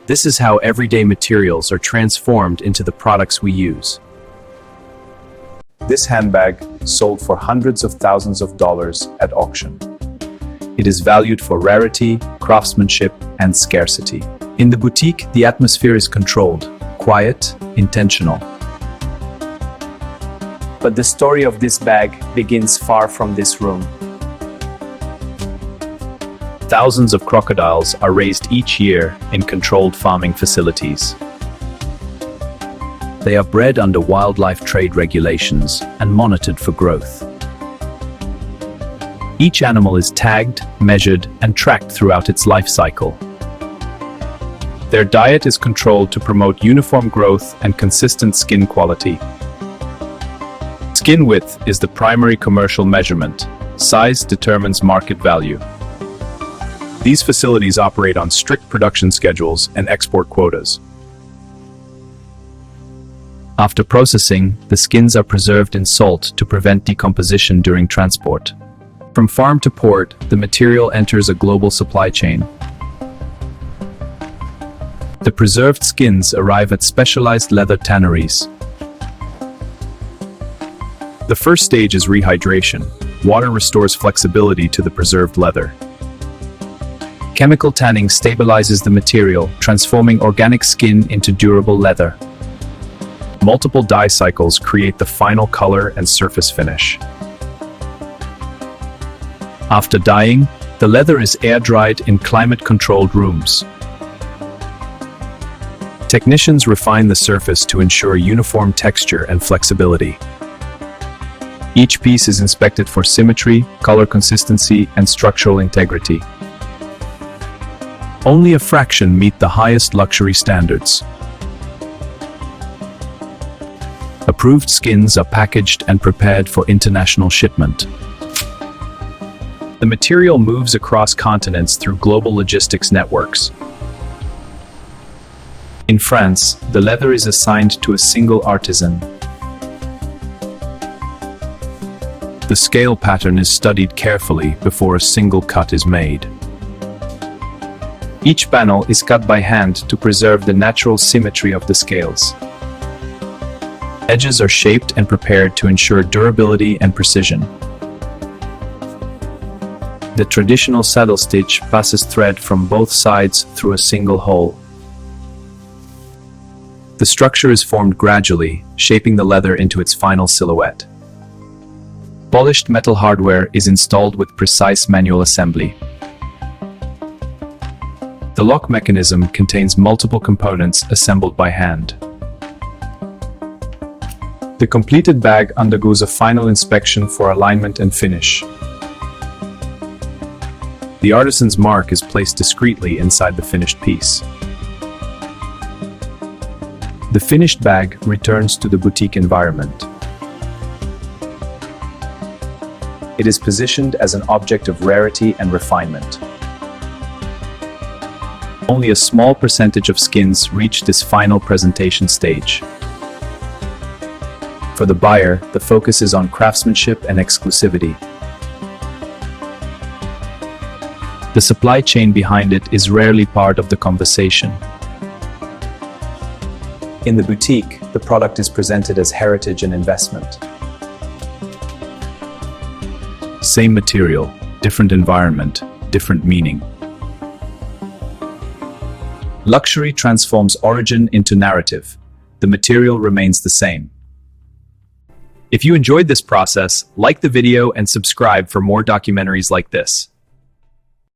This is how everyday materials are transformed into the products we use. This handbag sold for hundreds of thousands of dollars at auction. It is valued for rarity, craftsmanship, and scarcity. In the boutique, the atmosphere is controlled, quiet, intentional. But the story of this bag begins far from this room. Thousands of crocodiles are raised each year in controlled farming facilities. They are bred under wildlife trade regulations and monitored for growth. Each animal is tagged, measured, and tracked throughout its life cycle. Their diet is controlled to promote uniform growth and consistent skin quality. Skin width is the primary commercial measurement. Size determines market value. These facilities operate on strict production schedules and export quotas. After processing, the skins are preserved in salt to prevent decomposition during transport. From farm to port, the material enters a global supply chain. The preserved skins arrive at specialized leather tanneries. The first stage is rehydration. Water restores flexibility to the preserved leather. Chemical tanning stabilizes the material, transforming organic skin into durable leather. Multiple dye cycles create the final color and surface finish. After dyeing, the leather is air-dried in climate-controlled rooms. Technicians refine the surface to ensure uniform texture and flexibility. Each piece is inspected for symmetry, color consistency, and structural integrity. Only a fraction meet the highest luxury standards. Approved skins are packaged and prepared for international shipment. The material moves across continents through global logistics networks. In France, the leather is assigned to a single artisan. The scale pattern is studied carefully before a single cut is made. Each panel is cut by hand to preserve the natural symmetry of the scales. Edges are shaped and prepared to ensure durability and precision. The traditional saddle stitch passes thread from both sides through a single hole. The structure is formed gradually, shaping the leather into its final silhouette. Polished metal hardware is installed with precise manual assembly. The lock mechanism contains multiple components assembled by hand. The completed bag undergoes a final inspection for alignment and finish. The artisan's mark is placed discreetly inside the finished piece. The finished bag returns to the boutique environment. It is positioned as an object of rarity and refinement. Only a small percentage of skins reach this final presentation stage. For the buyer, the focus is on craftsmanship and exclusivity. The supply chain behind it is rarely part of the conversation. In the boutique, the product is presented as heritage and investment. Same material, different environment, different meaning. Luxury transforms origin into narrative. The material remains the same. If you enjoyed this process, like the video and subscribe for more documentaries like this.